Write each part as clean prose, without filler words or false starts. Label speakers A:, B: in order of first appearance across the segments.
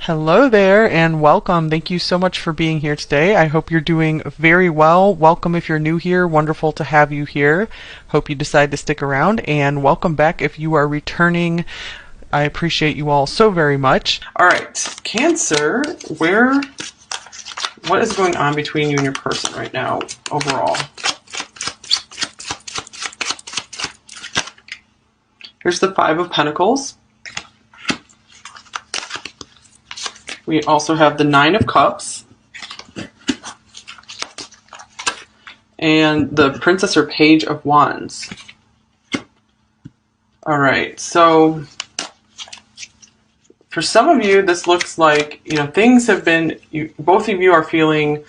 A: Hello there and welcome. Thank you so much for being here today. I hope you're doing very well. Welcome if you're new here. Wonderful to have you here. Hope you decide to stick around, and welcome back if you are returning. I appreciate you all so very much. All right, Cancer, what is going on between you and your person right now overall? Here's the Five of Pentacles. We also have the Nine of Cups and the Princess or Page of Wands. All right, so for some of you, this looks like, things have been, both of you are feeling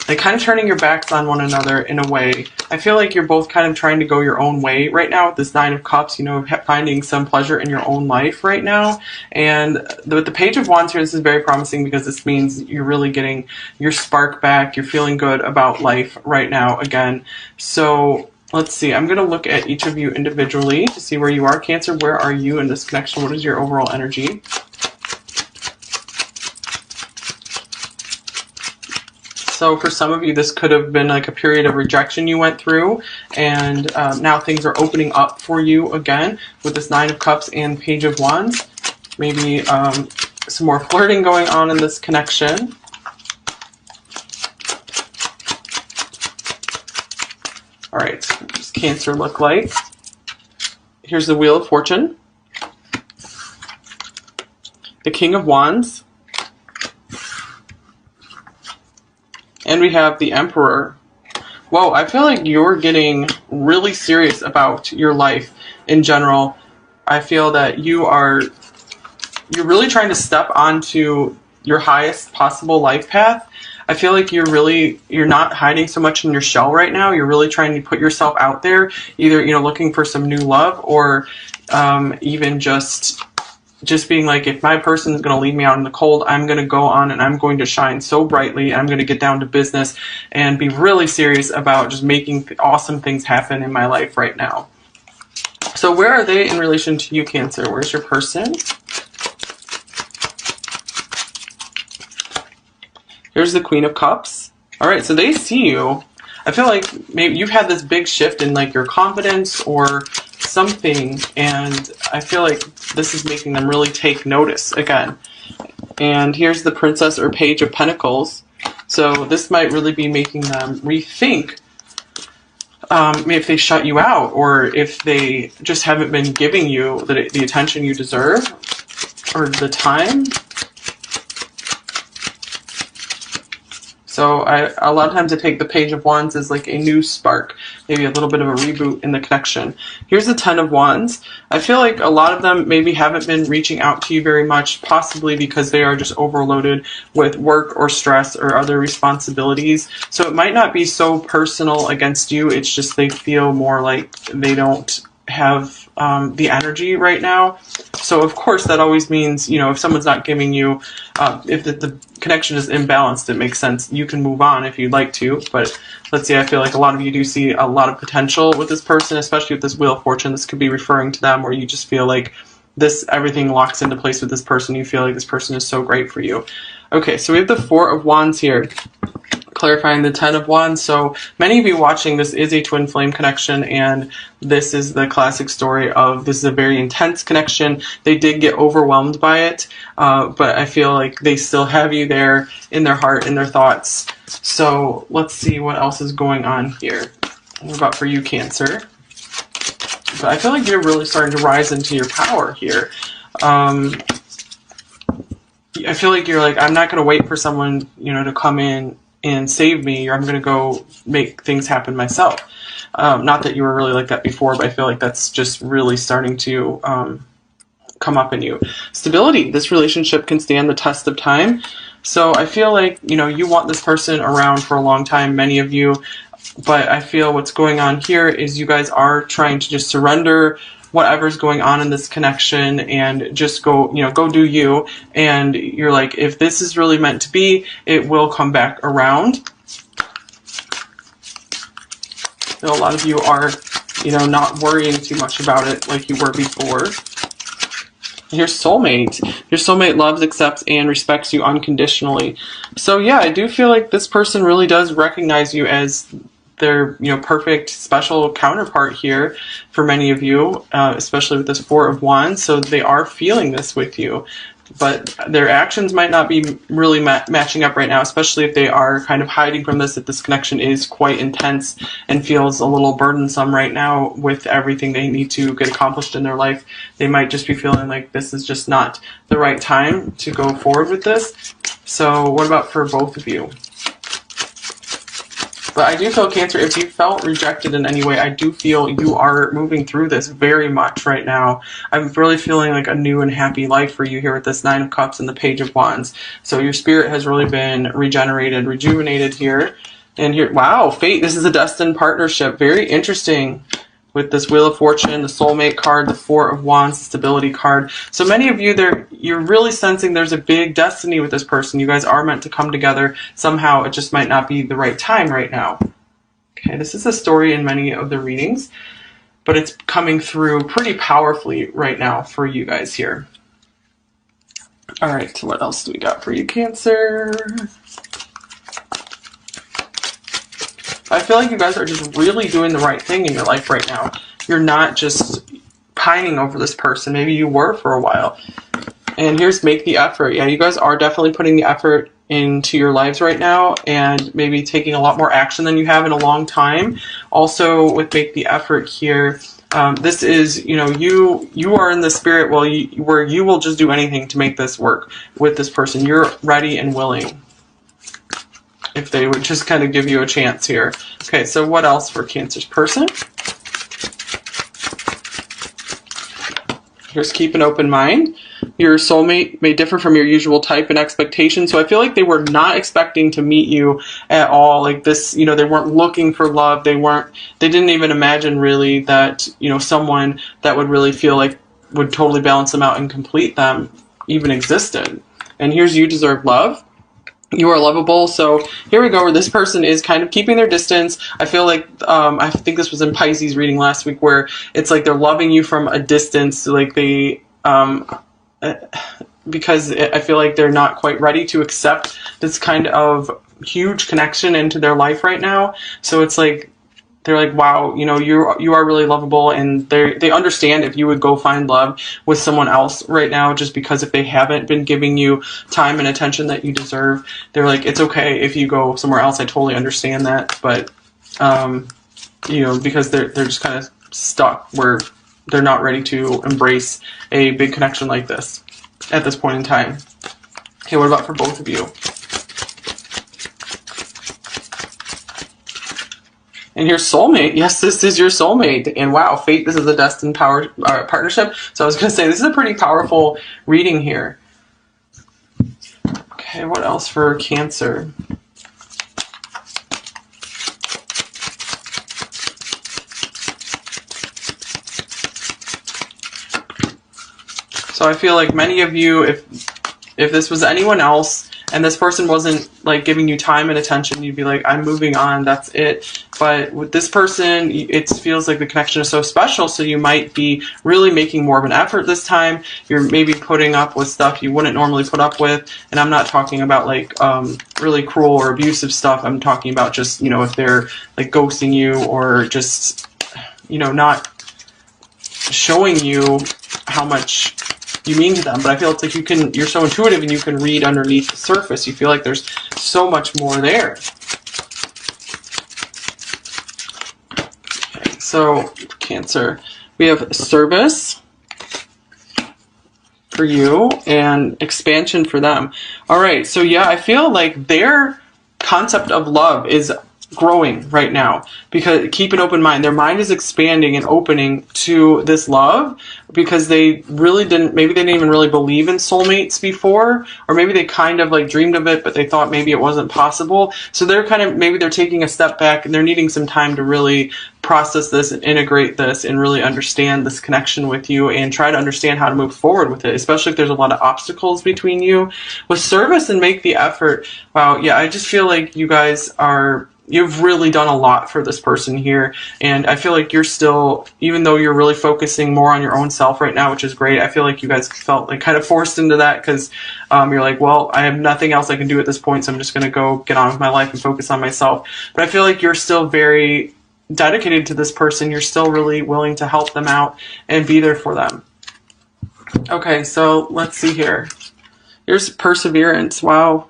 A: like kind of turning your backs on one another in a way. I feel like you're both kind of trying to go your own way right now with this Nine of Cups, finding some pleasure in your own life right now. And with the Page of Wands here, this is very promising because this means you're really getting your spark back. You're feeling good about life right now again. So let's see. I'm going to look at each of you individually to see where you are. Cancer, where are you in this connection? What is your overall energy? So for some of you, this could have been like a period of rejection you went through, and now things are opening up for you again with this Nine of Cups and Page of Wands. Maybe some more flirting going on in this connection. All right, so what does Cancer look like? Here's the Wheel of Fortune, the King of Wands, and we have the Emperor. Whoa, I feel like you're getting really serious about your life in general. I feel that you're really trying to step onto your highest possible life path. I feel like you're not hiding so much in your shell right now. You're really trying to put yourself out there, either, looking for some new love, or even just being like, if my person is going to leave me out in the cold, I'm going to go on and I'm going to shine so brightly. I'm going to get down to business and be really serious about just making awesome things happen in my life right now. So where are they in relation to you, Cancer? Where's your person? Here's the Queen of Cups. All right, so they see you. I feel like maybe you've had this big shift in like your confidence or something, and I feel like this is making them really take notice again. And here's the Princess or Page of Pentacles. So this might really be making them rethink if they shut you out, or if they just haven't been giving you the attention you deserve or the time. So a lot of times I take the Page of Wands as like a new spark, maybe a little bit of a reboot in the connection. Here's the Ten of Wands. I feel like a lot of them maybe haven't been reaching out to you very much, possibly because they are just overloaded with work or stress or other responsibilities. So it might not be so personal against you. It's just they feel more like they don't have the energy right now. So of course that always means, if someone's not giving you, if the connection is imbalanced, it makes sense. You can move on if you'd like to, but let's see, I feel like a lot of you do see a lot of potential with this person, especially with this Wheel of Fortune. This could be referring to them, where you just feel like everything locks into place with this person. You feel like this person is so great for you. Okay, so we have the Four of Wands here, clarifying the Ten of Wands. So many of you watching, this is a twin flame connection, and this is the classic story of this is a very intense connection. They did get overwhelmed by it, but I feel like they still have you there in their heart, in their thoughts. So let's see what else is going on here. What about for you, Cancer? But I feel like you're really starting to rise into your power here. I feel like you're like, I'm not going to wait for someone, to come in and save me, or I'm going to go make things happen myself. Not that you were really like that before, but I feel like that's just really starting to come up in you. Stability. This relationship can stand the test of time. So I feel like, you want this person around for a long time, many of you, but I feel what's going on here is you guys are trying to just surrender whatever's going on in this connection and just go do you. And you're like, if this is really meant to be, it will come back around. A lot of you are, not worrying too much about it like you were before. Your soulmate. Your soulmate loves, accepts, and respects you unconditionally. So yeah, I do feel like this person really does recognize you as their, perfect, special counterpart here for many of you, especially with this Four of Wands. So they are feeling this with you, but their actions might not be really matching up right now, especially if they are kind of hiding from this, that this connection is quite intense and feels a little burdensome right now with everything they need to get accomplished in their life. They might just be feeling like this is just not the right time to go forward with this. So what about for both of you? But I do feel, Cancer, if you felt rejected in any way, I do feel you are moving through this very much right now. I'm really feeling like a new and happy life for you here with this Nine of Cups and the Page of Wands. So your spirit has really been regenerated, rejuvenated here. And here, wow, fate, this is a destined partnership. Very interesting. With this Wheel of Fortune, the Soulmate card, the Four of Wands, the Stability card. So many of you there, you're really sensing there's a big destiny with this person. You guys are meant to come together somehow. It just might not be the right time right now. Okay, this is a story in many of the readings, but it's coming through pretty powerfully right now for you guys here. All right, so what else do we got for you, Cancer? I feel like you guys are just really doing the right thing in your life right now. You're not just pining over this person. Maybe you were for a while. And here's make the effort. Yeah, you guys are definitely putting the effort into your lives right now and maybe taking a lot more action than you have in a long time. Also with make the effort here, this is, you are in the spirit where you will just do anything to make this work with this person. You're ready and willing. If they would just kind of give you a chance here. Okay, so what else for Cancer's person? Here's keep an open mind. Your soulmate may differ from your usual type and expectation. So I feel like they were not expecting to meet you at all. Like this, they weren't looking for love. They didn't even imagine really that, someone that would really feel like would totally balance them out and complete them even existed. And here's you deserve love. You are lovable. So here we go, where this person is kind of keeping their distance. I feel like, I think this was in Pisces reading last week, where it's like they're loving you from a distance. Like they, because I feel like they're not quite ready to accept this kind of huge connection into their life right now. So it's like, they're like, wow, you are really lovable, and they understand if you would go find love with someone else right now, just because if they haven't been giving you time and attention that you deserve, they're like, it's okay if you go somewhere else. I totally understand that, but because they're just kind of stuck where they're not ready to embrace a big connection like this at this point in time. Okay, what about for both of you? And your soulmate, yes, this is your soulmate. And wow, fate, this is a destined partnership. So I was going to say, this is a pretty powerful reading here. Okay, what else for Cancer? So I feel like many of you, if this was anyone else, and this person wasn't like giving you time and attention, you'd be like, I'm moving on, that's it. But with this person, it feels like the connection is so special, so you might be really making more of an effort this time. You're maybe putting up with stuff you wouldn't normally put up with. And I'm not talking about like really cruel or abusive stuff. I'm talking about just, if they're like ghosting you or just, not showing you how much you mean to them. But I feel it's like you're so intuitive and you can read underneath the surface. You feel like there's so much more there. Okay, so Cancer, we have service for you and expansion for them. All right, so yeah, I feel like their concept of love is growing right now, because keep an open mind. Their mind is expanding and opening to this love, because maybe they didn't even really believe in soulmates before, or maybe they kind of like dreamed of it, but they thought maybe it wasn't possible. So maybe they're taking a step back and they're needing some time to really process this and integrate this and really understand this connection with you and try to understand how to move forward with it, especially if there's a lot of obstacles between you. With service and make the effort, wow, yeah, I just feel like you guys are you've really done a lot for this person here. And I feel like you're still, even though you're really focusing more on your own self right now, which is great, I feel like you guys felt like kind of forced into that because you're like, well, I have nothing else I can do at this point, so I'm just going to go get on with my life and focus on myself. But I feel like you're still very dedicated to this person. You're still really willing to help them out and be there for them. Okay, so let's see here. Here's perseverance. Wow.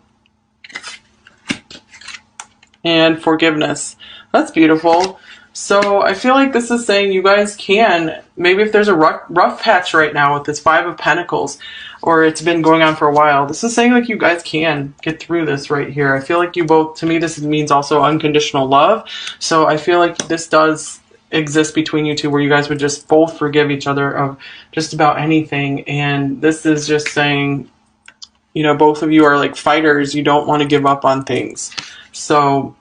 A: And forgiveness. That's beautiful. So I feel like this is saying you guys can, maybe if there's a rough patch right now with this Five of Pentacles, or it's been going on for a while, this is saying like you guys can get through this right here. I feel like you both, to me this means also unconditional love. So I feel like this does exist between you two where you guys would just both forgive each other of just about anything. And this is just saying, you know, both of you are like fighters. You don't want to give up on things. So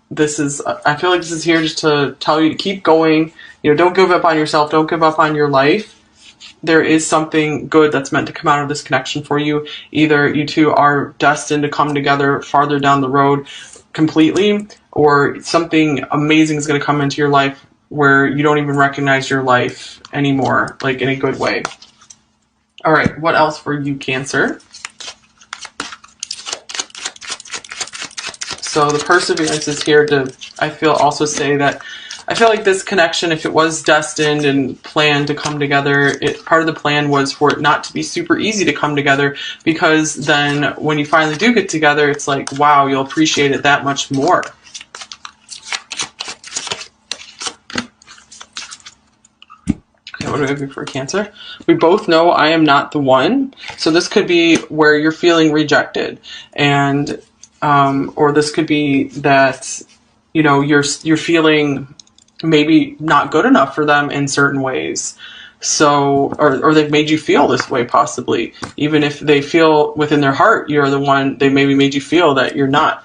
A: this is, I feel like this is here just to tell you to keep going. You know, don't give up on yourself. Don't give up on your life. There is something good that's meant to come out of this connection for you. Either you two are destined to come together farther down the road completely, or something amazing is going to come into your life where you don't even recognize your life anymore, like in a good way. All right, what else for you, Cancer? So the perseverance is here to, I feel, also say that I feel like this connection, if it was destined and planned to come together, part of the plan was for it not to be super easy to come together, because then when you finally do get together, it's like, wow, you'll appreciate it that much more. Okay, what do we have for Cancer? We both know I am not the one. So this could be where you're feeling rejected, and or this could be that, you know, you're feeling maybe not good enough for them in certain ways. So, or they've made you feel this way possibly, even if they feel within their heart you're the one, they maybe made you feel that you're not.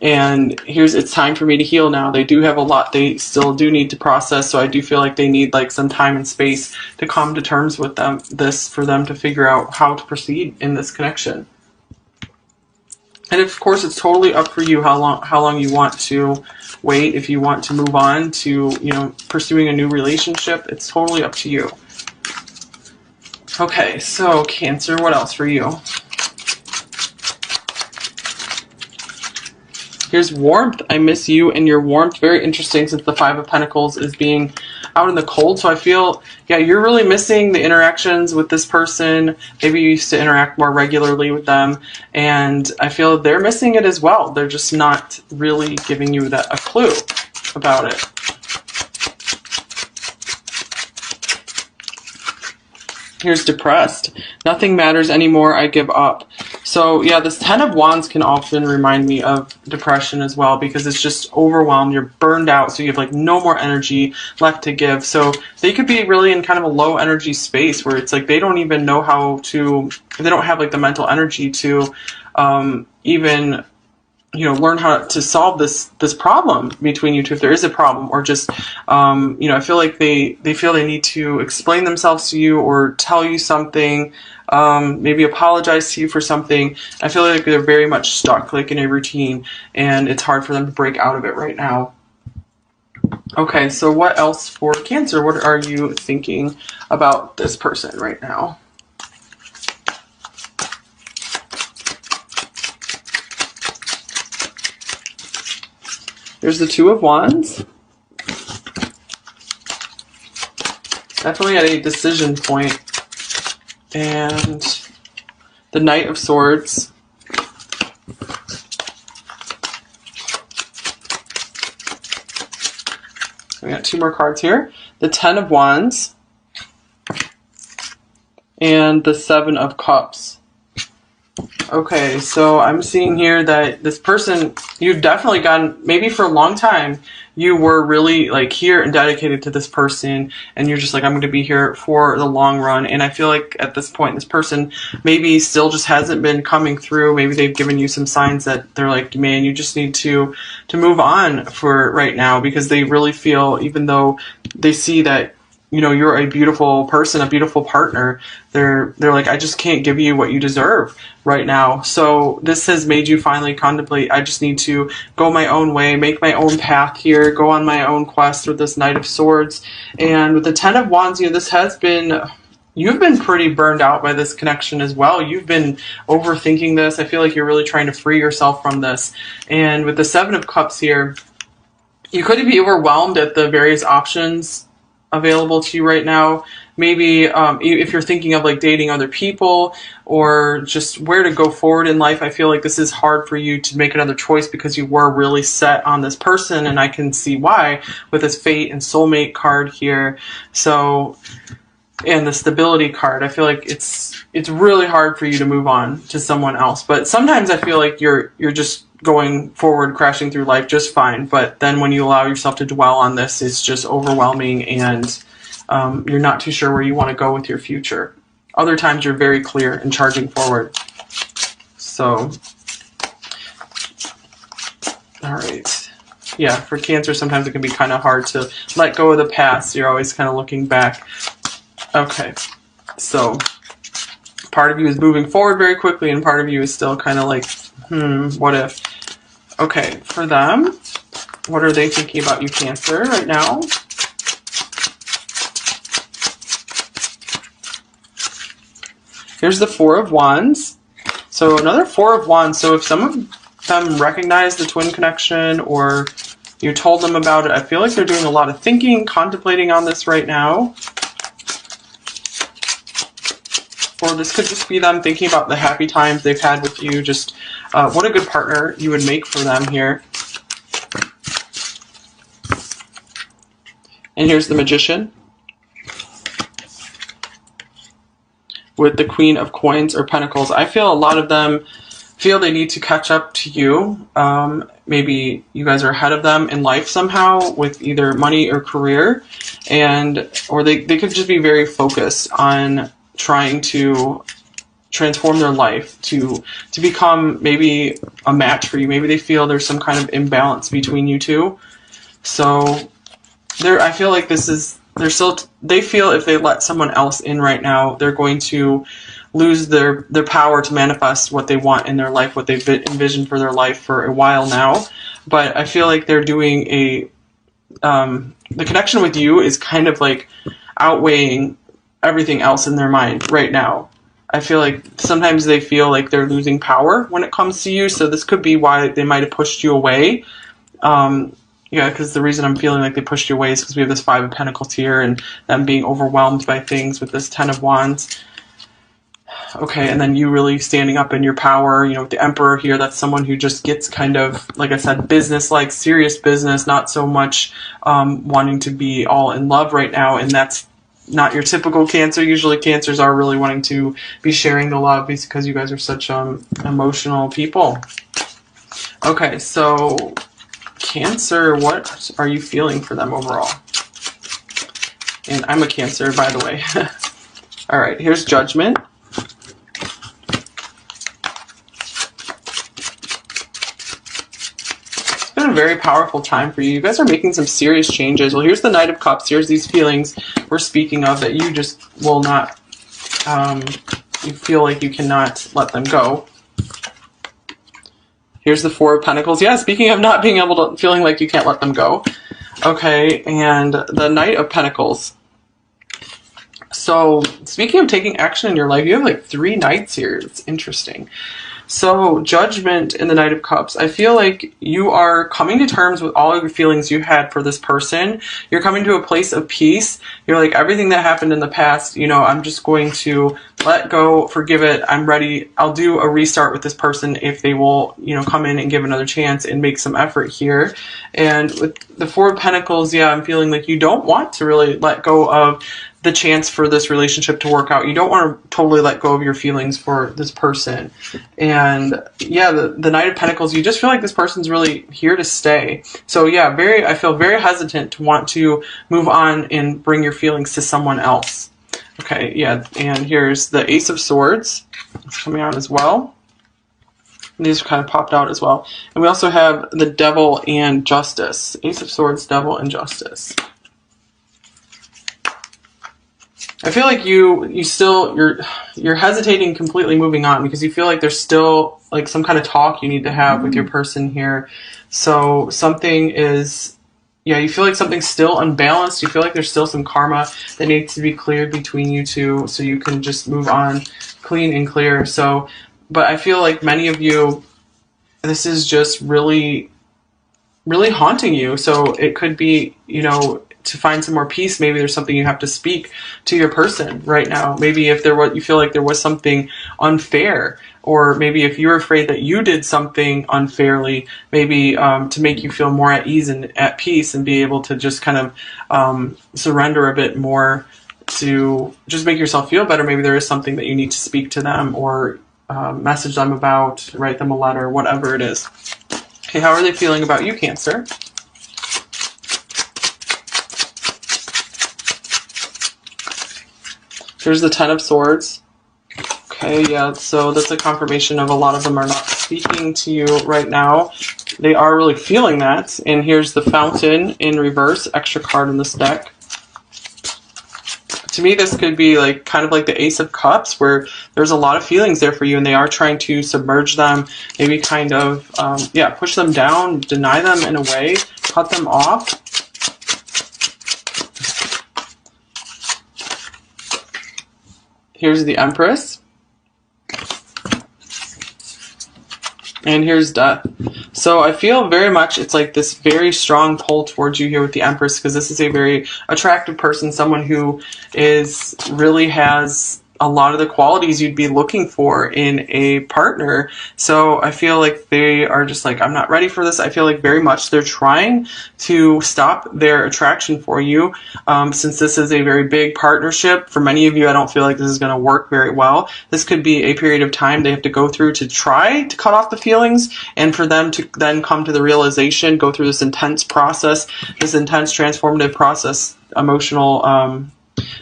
A: And it's time for me to heal now. They do have a lot they still do need to process, so I do feel like they need like some time and space to come to terms with for them to figure out how to proceed in this connection. And of course, it's totally up for you how long you want to wait. If you want to move on to, you know, pursuing a new relationship, it's totally up to you. Okay, so Cancer, what else for you? Here's warmth. I miss you and your warmth. Very interesting, since the Five of Pentacles is being out in the cold. So I feel, yeah, you're really missing the interactions with this person. Maybe you used to interact more regularly with them. And I feel they're missing it as well. They're just not really giving you a clue about it. Here's depressed. Nothing matters anymore. I give up. So yeah, this Ten of Wands can often remind me of depression as well, because it's just overwhelmed. You're burned out, so you have like no more energy left to give. So they could be really in kind of a low energy space where it's like they don't even know how to, they don't have like the mental energy to even, you know, learn how to solve this problem between you two, if there is a problem, or just, you know, I feel like they feel they need to explain themselves to you or tell you something, maybe apologize to you for something. I feel like they're very much stuck, like in a routine, and it's hard for them to break out of it right now. Okay, so what else for Cancer? What are you thinking about this person right now? There's the Two of Wands. Definitely at a decision point. And the Knight of Swords. We got two more cards here. The Ten of Wands. And the Seven of Cups. Okay, so I'm seeing here that this person, you've definitely gotten, maybe for a long time, you were really like here and dedicated to this person, and you're just like, I'm going to be here for the long run. And I feel like at this point, this person maybe still just hasn't been coming through. Maybe they've given you some signs that they're like, man, you just need to move on for right now, because they really feel, even though they see that you know, you're a beautiful person, a beautiful partner. They're like, I just can't give you what you deserve right now. So this has made you finally contemplate, I just need to go my own way, make my own path here, go on my own quest with this Knight of Swords. And with the Ten of Wands, you know, this has been, you've been pretty burned out by this connection as well. You've been overthinking this. I feel like you're really trying to free yourself from this. And with the Seven of Cups here, you could be overwhelmed at the various options available to you right now. Maybe if you're thinking of like dating other people or just where to go forward in life, I feel like this is hard for you to make another choice because you were really set on this person, and I can see why with this Fate and Soulmate card here. So, and the Stability card, I feel like it's really hard for you to move on to someone else. But sometimes I feel like you're just going forward, crashing through life just fine. But then when you allow yourself to dwell on this, it's just overwhelming, and you're not too sure where you want to go with your future. Other times you're very clear and charging forward. So, all right. Yeah, for Cancer, sometimes it can be kind of hard to let go of the past. You're always kind of looking back. Okay, so part of you is moving forward very quickly, and part of you is still kind of like, what if? Okay, for them, what are they thinking about you, Cancer, right now? Here's the Four of Wands. So another Four of Wands. So if some of them recognize the twin connection or you told them about it, I feel like they're doing a lot of thinking, contemplating on this right now. Or this could just be them thinking about the happy times they've had with you, just what a good partner you would make for them here. And here's the Magician with the Queen of Coins or Pentacles. I feel a lot of them feel they need to catch up to you. Maybe you guys are ahead of them in life somehow with either money or career, or they could just be very focused on trying to transform their life to become maybe a match for you. Maybe they feel there's some kind of imbalance between you two. So I feel like they feel if they let someone else in right now, they're going to lose their power to manifest what they want in their life, what they've envisioned for their life for a while now. But I feel like they're doing the connection with you is kind of like outweighing everything else in their mind right now. I feel like sometimes they feel like they're losing power when it comes to you, so this could be why they might have pushed you away. Yeah, because the reason I'm feeling like they pushed you away is because we have this Five of Pentacles here and them being overwhelmed by things with this Ten of Wands. Okay, and then you really standing up in your power, you know, with the Emperor here, that's someone who just gets kind of, like I said, business-like, serious business, not so much wanting to be all in love right now, and that's not your typical Cancer. Usually Cancers are really wanting to be sharing the love because you guys are such emotional people. Okay, so Cancer, what are you feeling for them overall? And I'm a Cancer, by the way. All right, here's Judgment. It's been a very powerful time for you. You guys are making some serious changes. Well, here's the Knight of Cups. Here's these feelings we're speaking of that you just will not, you feel like you cannot let them go. Here's the Four of Pentacles. Yeah, speaking of not being able to, feeling like you can't let them go. Okay, and the Knight of Pentacles. So, speaking of taking action in your life, you have like 3 knights here. It's interesting. So, Judgment in the Knight of Cups. I feel like you are coming to terms with all of the feelings you had for this person. You're coming to a place of peace. You're like, everything that happened in the past, you know, I'm just going to let go, forgive it. I'm ready. I'll do a restart with this person if they will, you know, come in and give another chance and make some effort here. And with the Four of Pentacles, yeah, I'm feeling like you don't want to really let go of the chance for this relationship to work out. You don't want to totally let go of your feelings for this person. And yeah, the Knight of Pentacles, you just feel like this person's really here to stay. So yeah, I feel very hesitant to want to move on and bring your feelings to someone else. Okay, yeah, and here's the Ace of Swords. It's coming out as well. And these kind of popped out as well. And we also have the Devil and Justice. Ace of Swords, Devil, and Justice. I feel like you're hesitating completely moving on because you feel like there's still like some kind of talk you need to have with your person here. So something is, yeah, you feel like something's still unbalanced. You feel like there's still some karma that needs to be cleared between you two so you can just move on clean and clear. So, but I feel like many of you, this is just really, really haunting you. So it could be, to find some more peace, maybe there's something you have to speak to your person right now. Maybe if you feel like there was something unfair, or maybe if you're afraid that you did something unfairly, maybe to make you feel more at ease and at peace and be able to just kind of surrender a bit more to just make yourself feel better. Maybe there is something that you need to speak to them or message them about, write them a letter, whatever it is. Okay, how are they feeling about you, Cancer? Here's the Ten of Swords. Okay, yeah, so that's a confirmation of a lot of them are not speaking to you right now. They are really feeling that. And here's the Fountain in reverse, extra card in this deck. To me, this could be like kind of like the Ace of Cups, where there's a lot of feelings there for you, and they are trying to submerge them, maybe kind of, push them down, deny them in a way, cut them off. Here's the Empress. And here's Death. So I feel very much it's like this very strong pull towards you here with the Empress, because this is a very attractive person, someone who really has a lot of the qualities you'd be looking for in a partner. So I feel like they are just like, I'm not ready for this. I feel like very much they're trying to stop their attraction for you. Since this is a very big partnership, for many of you, I don't feel like this is going to work very well. This could be a period of time they have to go through to try to cut off the feelings, and for them to then come to the realization, go through this intense process, this intense transformative process, emotional,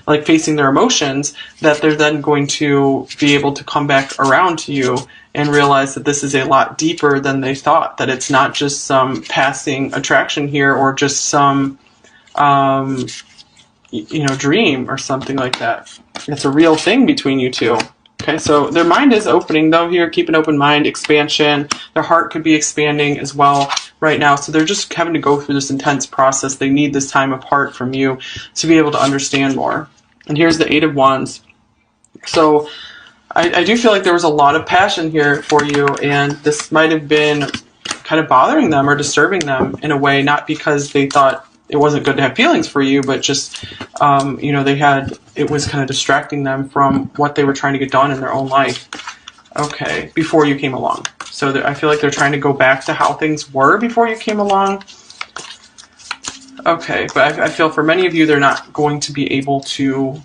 A: like facing their emotions, that they're then going to be able to come back around to you and realize that this is a lot deeper than they thought, that it's not just some passing attraction here or just some, dream or something like that. It's a real thing between you two. Okay, so their mind is opening though here. Keep an open mind, expansion. Their heart could be expanding as well right now. So they're just having to go through this intense process. They need this time apart from you to be able to understand more. And here's the Eight of Wands. So I do feel like there was a lot of passion here for you, and this might have been kind of bothering them or disturbing them in a way, not because they thought it wasn't good to have feelings for you, but just, it was kind of distracting them from what they were trying to get done in their own life. Okay, before you came along. So I feel like they're trying to go back to how things were before you came along. Okay, but I feel for many of you, they're not going to be able to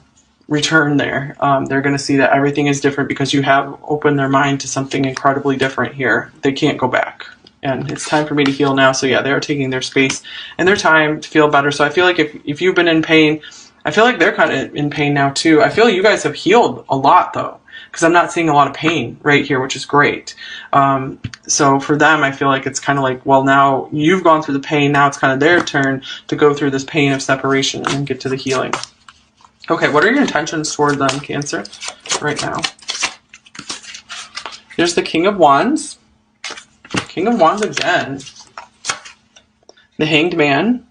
A: return there. They're going to see that everything is different because you have opened their mind to something incredibly different here. They can't go back. And it's time for me to heal now. So yeah, they are taking their space and their time to feel better. So I feel like if you've been in pain, I feel like they're kind of in pain now too. I feel you guys have healed a lot though, because I'm not seeing a lot of pain right here, which is great. So for them, I feel like it's kind of like, well, now you've gone through the pain. Now it's kind of their turn to go through this pain of separation and get to the healing. Okay, what are your intentions toward them, Cancer, right now? Here's the King of Wands. King of Wands again. The Hanged Man.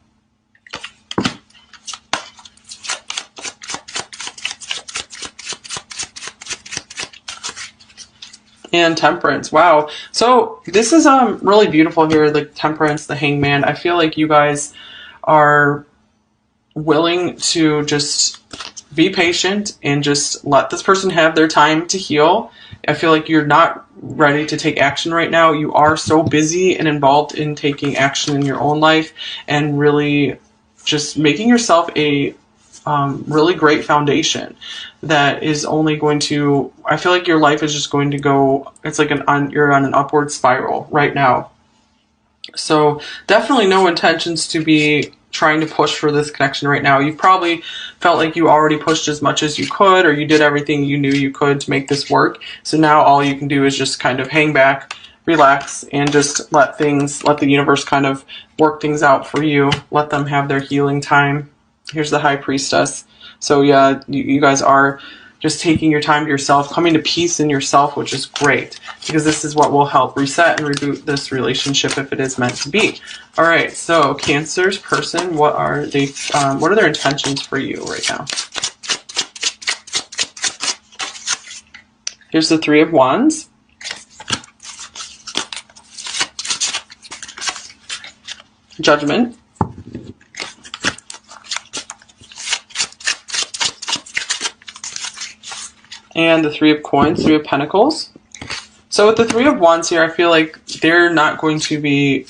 A: And Temperance. Wow. So this is really beautiful here, the Temperance, the Hanged Man. I feel like you guys are willing to just be patient and just let this person have their time to heal. I feel like you're not ready to take action right now. You are so busy and involved in taking action in your own life and really just making yourself a really great foundation that is only going to, I feel like your life is just going to go, it's like you're on an upward spiral right now. So definitely no intentions to be trying to push for this connection right now. You probably felt like you already pushed as much as you could, or you did everything you knew you could to make this work. So now all you can do is just kind of hang back, relax, and just let the universe kind of work things out for you. Let them have their healing time. Here's the High Priestess. So yeah, you guys are just taking your time to yourself, coming to peace in yourself, which is great, because this is what will help reset and reboot this relationship if it is meant to be. All right, so Cancer's person, what are their intentions for you right now? Here's the Three of Wands. Judgment. And the Three of Coins, Three of Pentacles. So with the Three of Wands here, I feel like they're not going to be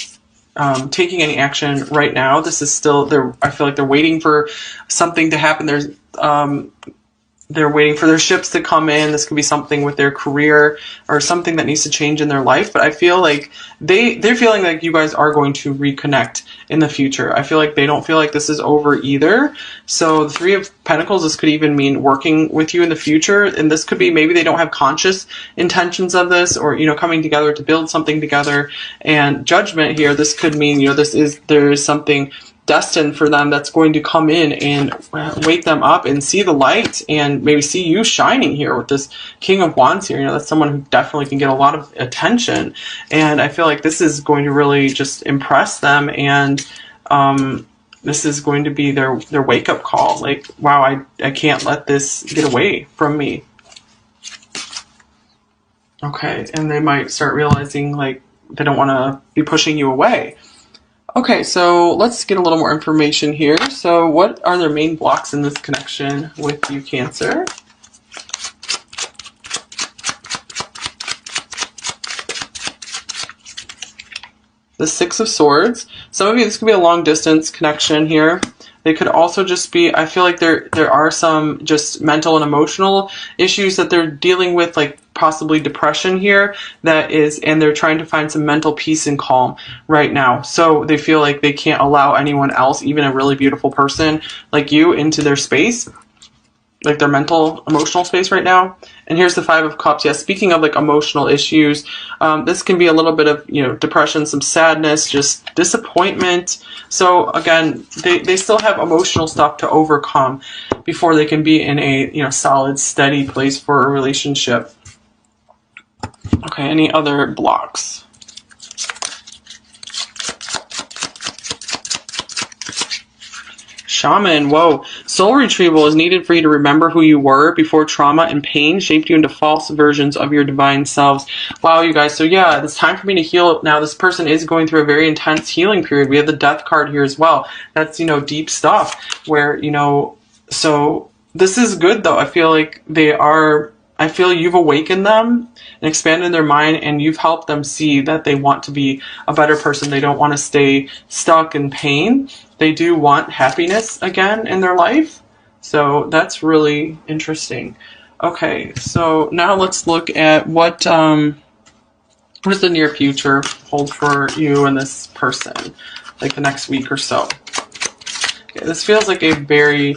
A: taking any action right now. This is still, I feel like they're waiting for something to happen. They're waiting for their ships to come in. This could be something with their career or something that needs to change in their life. But I feel like they're feeling like you guys are going to reconnect in the future. I feel like they don't feel like this is over either. So the Three of Pentacles, this could even mean working with you in the future. And this could be maybe they don't have conscious intentions of this, or, you know, coming together to build something together. And Judgment here, this could mean, you know, there is something destined for them that's going to come in and wake them up and see the light, and maybe see you shining here with this King of Wands here. You know, that's someone who definitely can get a lot of attention, and I feel like this is going to really just impress them, and this is going to be their wake-up call. Like, wow, I can't let this get away from me. Okay, and they might start realizing, like, they don't want to be pushing you away. Okay, so let's get a little more information here. So what are their main blocks in this connection with you, Cancer? The Six of Swords. Some of you, this could be a long distance connection here. They could also just be, I feel like there are some just mental and emotional issues that they're dealing with, like possibly depression here, and they're trying to find some mental peace and calm right now. So they feel like they can't allow anyone else, even a really beautiful person like you, into their space, like their mental, emotional space right now. And here's the Five of Cups. Yeah, speaking of like emotional issues, this can be a little bit of, you know, depression, some sadness, just disappointment. So again, they still have emotional stuff to overcome before they can be in a, you know, solid, steady place for a relationship. Okay, any other blocks? Shaman, whoa. Soul retrieval is needed for you to remember who you were before trauma and pain shaped you into false versions of your divine selves. Wow, you guys. So yeah, it's time for me to heal. Now, this person is going through a very intense healing period. We have the Death card here as well. That's, you know, deep stuff where, you know, so this is good though. I feel like I feel you've awakened them and expanded their mind, and you've helped them see that they want to be a better person. They don't want to stay stuck in pain. They do want happiness again in their life. So that's really interesting. Okay, so now let's look at what does the near future hold for you and this person, like the next week or so. Okay, this feels like a very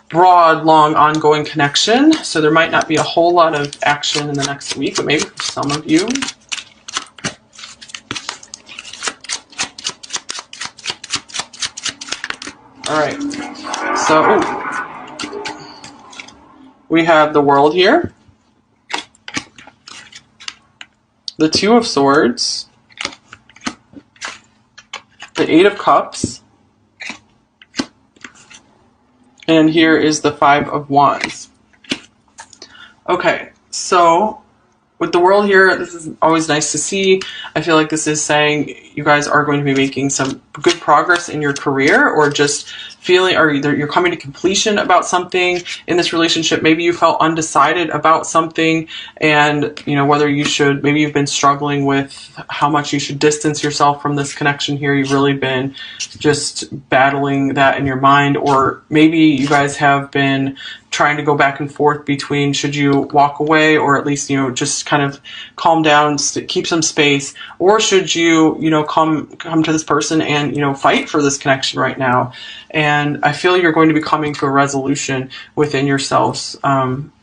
A: broad, long, ongoing connection. So there might not be a whole lot of action in the next week, but maybe for some of you. All right. So we have the World here. The Two of Swords. The Eight of Cups. And here is the Five of Wands. Okay, so with the World here, this is always nice to see. I feel like this is saying you guys are going to be making some good progress in your career, or just feeling, or either you're coming to completion about something in this relationship. Maybe you felt undecided about something, and you know whether you should, maybe you've been struggling with how much you should distance yourself from this connection here. You've really been just battling that in your mind, or maybe you guys have been trying to go back and forth between should you walk away, or at least, you know, just kind of calm down, keep some space, or should you, you know, come to this person and, you know, fight for this connection right now. And I feel you're going to be coming to a resolution within yourselves.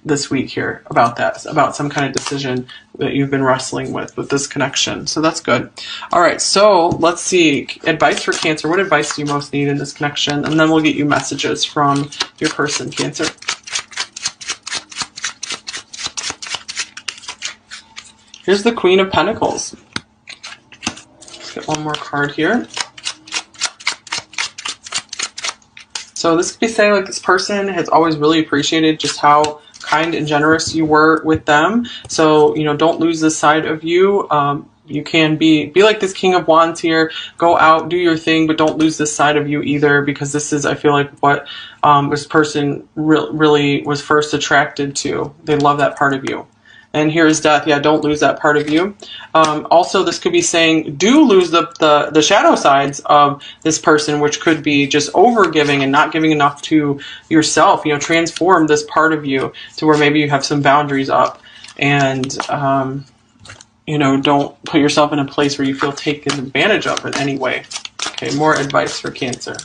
A: this week here about that, about some kind of decision that you've been wrestling with this connection. So that's good. All right, so let's see. Advice for Cancer. What advice do you most need in this connection? And then we'll get you messages from your person, Cancer. Here's the Queen of Pentacles. Let's get one more card here. So this could be saying like this person has always really appreciated just how kind and generous you were with them. So, you know, don't lose this side of you. You can be like this King of Wands here. Go out, do your thing, but don't lose this side of you either, because this is, I feel like, what this person really was first attracted to. They love that part of you. And here is Death. Yeah, don't lose that part of you. Also, this could be saying, do lose the shadow sides of this person, which could be just over-giving and not giving enough to yourself. You know, transform this part of you to where maybe you have some boundaries up. And, you know, don't put yourself in a place where you feel taken advantage of in any way. Okay, more advice for Cancer.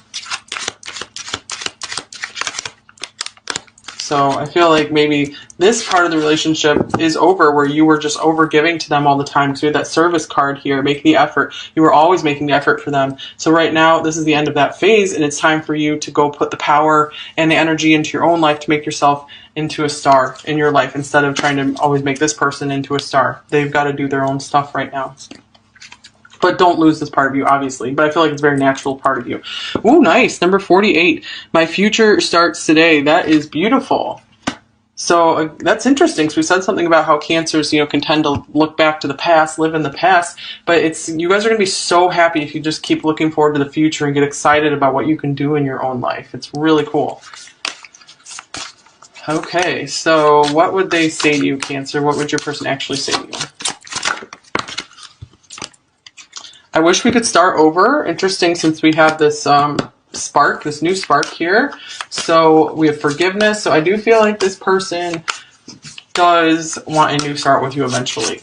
A: So I feel like maybe this part of the relationship is over, where you were just over giving to them all the time. Because we had that service card here, make the effort. You were always making the effort for them. So right now, this is the end of that phase, and it's time for you to go put the power and the energy into your own life to make yourself into a star in your life, instead of trying to always make this person into a star. They've got to do their own stuff right now. But don't lose this part of you, obviously. But I feel like it's a very natural part of you. Ooh, nice. Number 48. My future starts today. That is beautiful. So that's interesting. So we said something about how Cancers, you know, can tend to look back to the past, live in the past. But it's, you guys are going to be so happy if you just keep looking forward to the future and get excited about what you can do in your own life. It's really cool. Okay, so what would they say to you, Cancer? What would your person actually say to you? I wish we could start over. Interesting, since we have this spark, this new spark here. So we have forgiveness. So I do feel like this person does want a new start with you eventually.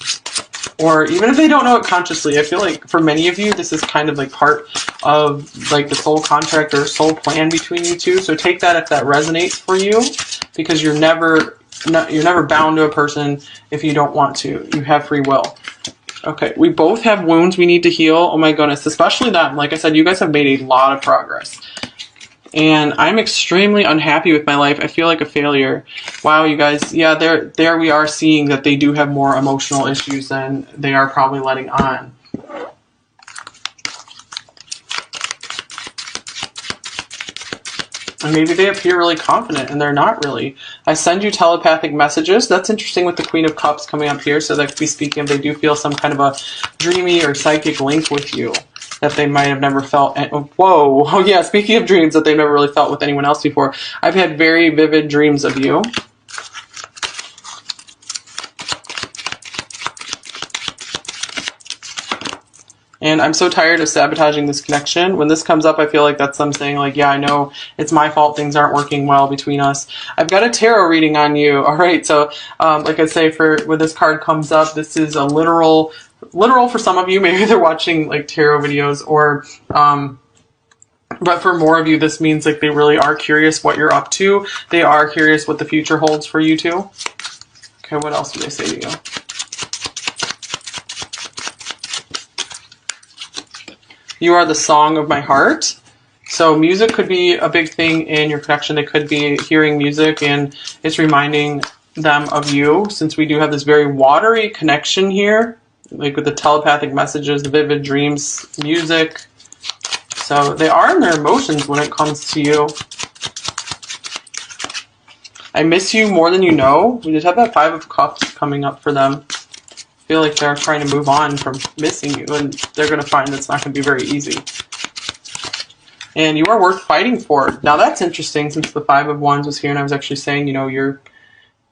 A: Or even if they don't know it consciously, I feel like for many of you, this is kind of like part of like the soul contract or soul plan between you two. So take that if that resonates for you, because you're never bound to a person if you don't want to. You have free will. Okay, we both have wounds we need to heal. Oh my goodness, especially that. Like I said, you guys have made a lot of progress. And I'm extremely unhappy with my life. I feel like a failure. Wow, you guys. Yeah, there we are seeing that they do have more emotional issues than they are probably letting on. And maybe they appear really confident, and they're not really. I send you telepathic messages. That's interesting with the Queen of Cups coming up here. So that could be speaking of, they do feel some kind of a dreamy or psychic link with you that they might have never felt. Whoa. Oh yeah, speaking of dreams that they've never really felt with anyone else before. I've had very vivid dreams of you. And I'm so tired of sabotaging this connection. When this comes up, I feel like that's them saying like, yeah, I know it's my fault. Things aren't working well between us. I've got a tarot reading on you. All right. So like I say, when this card comes up, this is a literal for some of you. Maybe they're watching like tarot videos, or but for more of you, this means like they really are curious what you're up to. They are curious what the future holds for you too. Okay. What else do they say to you? You are the song of my heart. So music could be a big thing in your connection. They could be hearing music and it's reminding them of you, since we do have this very watery connection here, like with the telepathic messages, the vivid dreams, music. So they are in their emotions when it comes to you. I miss you more than you know. We did have that 5 of Cups coming up for them. I feel like they're trying to move on from missing you, and they're going to find that's not going to be very easy. And you are worth fighting for. Now that's interesting, since the 5 of Wands was here, and I was actually saying, you know, you're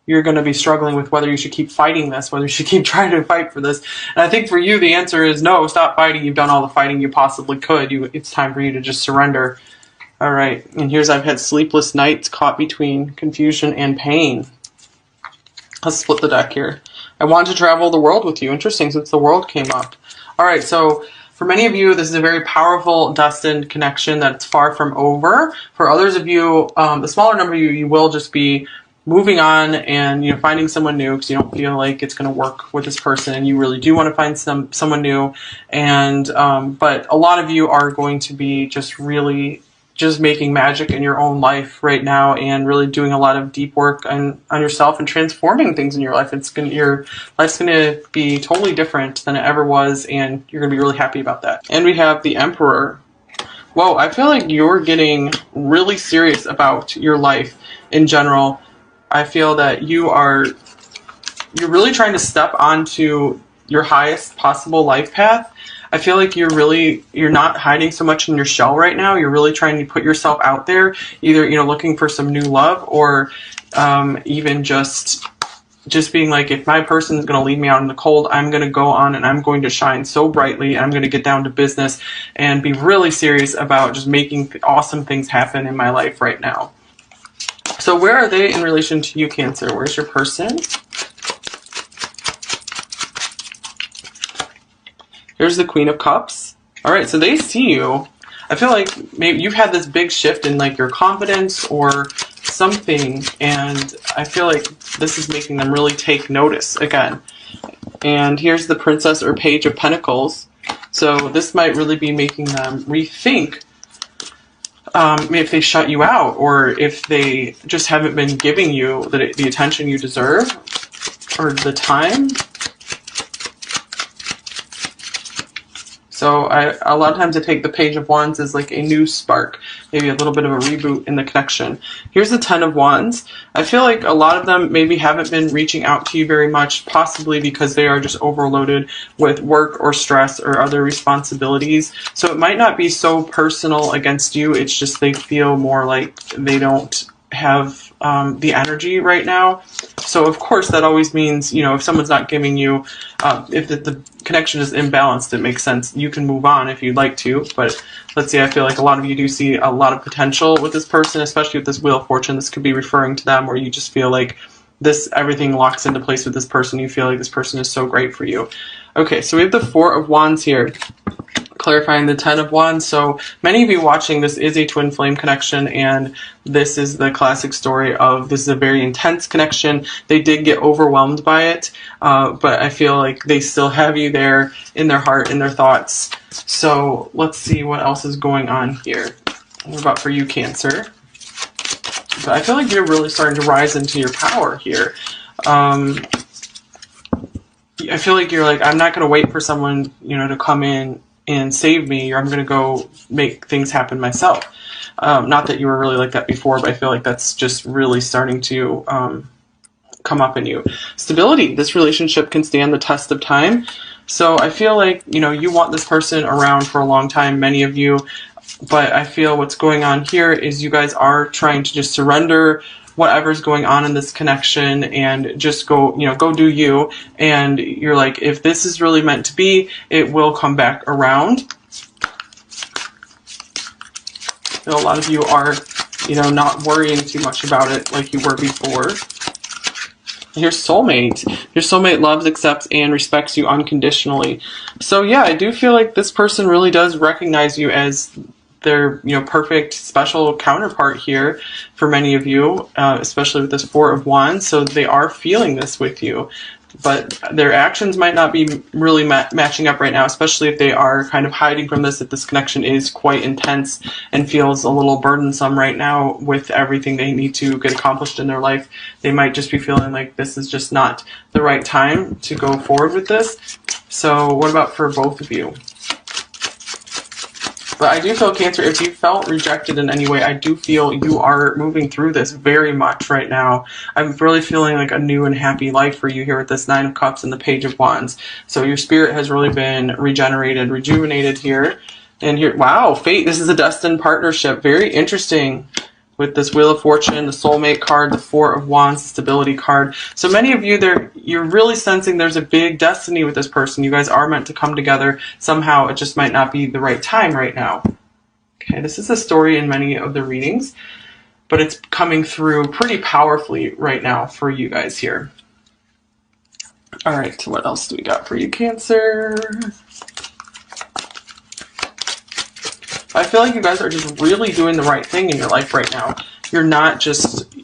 A: going to be struggling with whether you should keep fighting this, whether you should keep trying to fight for this. And I think for you, the answer is no, stop fighting. You've done all the fighting you possibly could. It's time for you to just surrender. All right, and here's I've had sleepless nights caught between confusion and pain. Let's split the deck here. I want to travel the world with you. Interesting, since the world came up. All right, so for many of you, this is a very powerful, destined connection that's far from over. For others of you, the smaller number of you, you will just be moving on and, you know, finding someone new because you don't feel like it's going to work with this person and you really do want to find someone new. And but a lot of you are going to be just really just making magic in your own life right now and really doing a lot of deep work on yourself and transforming things in your life. Your life's gonna be totally different than it ever was, and you're gonna be really happy about that. And we have the Emperor. Whoa, I feel like you're getting really serious about your life in general. I feel that you're really trying to step onto your highest possible life path. I feel like you're not hiding so much in your shell right now. You're really trying to put yourself out there, either, you know, looking for some new love or even just being like, if my person is going to leave me out in the cold, I'm going to go on and I'm going to shine so brightly. I'm going to get down to business and be really serious about just making awesome things happen in my life right now. So where are they in relation to you, Cancer? Where's your person? Here's the Queen of Cups. All right, so they see you. I feel like maybe you've had this big shift in like your confidence or something, and I feel like this is making them really take notice again. And here's the Princess or Page of Pentacles. So this might really be making them rethink if they shut you out or if they just haven't been giving you the attention you deserve or the time. So a lot of times I take the Page of Wands as like a new spark, maybe a little bit of a reboot in the connection. Here's the Ten of Wands. I feel like a lot of them maybe haven't been reaching out to you very much, possibly because they are just overloaded with work or stress or other responsibilities. So it might not be so personal against you. It's just they feel more like they don't have the energy right now. So of course that always means, you know, if someone's not giving you, if the connection is imbalanced, it makes sense. You can move on if you'd like to, but let's see, I feel like a lot of you do see a lot of potential with this person, especially with this Wheel of Fortune. This could be referring to them where you just feel like everything locks into place with this person. You feel like this person is so great for you. Okay, so we have the Four of Wands here, clarifying the Ten of Wands. So many of you watching, this is a twin flame connection, and this is the classic story of this is a very intense connection. They did get overwhelmed by it, but I feel like they still have you there in their heart, in their thoughts. So let's see what else is going on here. What about for you, Cancer? But I feel like you're really starting to rise into your power here. I feel like you're like, I'm not going to wait for someone, you know, to come in and save me, or I'm going to go make things happen myself. Not that you were really like that before, but I feel like that's just really starting to come up in you. Stability. This relationship can stand the test of time. So I feel like, you know, you want this person around for a long time, many of you, but I feel what's going on here is you guys are trying to just surrender whatever's going on in this connection and just go, you know, go do you. And you're like, if this is really meant to be, it will come back around. You know, a lot of you are, you know, not worrying too much about it like you were before. Your soulmate. Your soulmate loves, accepts, and respects you unconditionally. So yeah, I do feel like this person really does recognize you as their, you know, perfect special counterpart here for many of you, especially with this Four of Wands. So they are feeling this with you, but their actions might not be really matching up right now, especially if they are kind of hiding from this, if this connection is quite intense and feels a little burdensome right now with everything they need to get accomplished in their life. They might just be feeling like this is just not the right time to go forward with this. So what about for both of you? But I do feel, Cancer, if you felt rejected in any way, I do feel you are moving through this very much right now. I'm really feeling like a new and happy life for you here with this Nine of Cups and the Page of Wands. So your spirit has really been regenerated, rejuvenated here. And here, wow, fate, this is a destined partnership. Very interesting. With this Wheel of Fortune, the soulmate card, the Four of Wands, the stability card. So many of you there, you're really sensing there's a big destiny with this person. You guys are meant to come together somehow. It just might not be the right time right now. Okay, this is a story in many of the readings, but it's coming through pretty powerfully right now for you guys here. All right, what else do we got for you, Cancer? I feel like you guys are just really doing the right thing in your life right now. You're not just,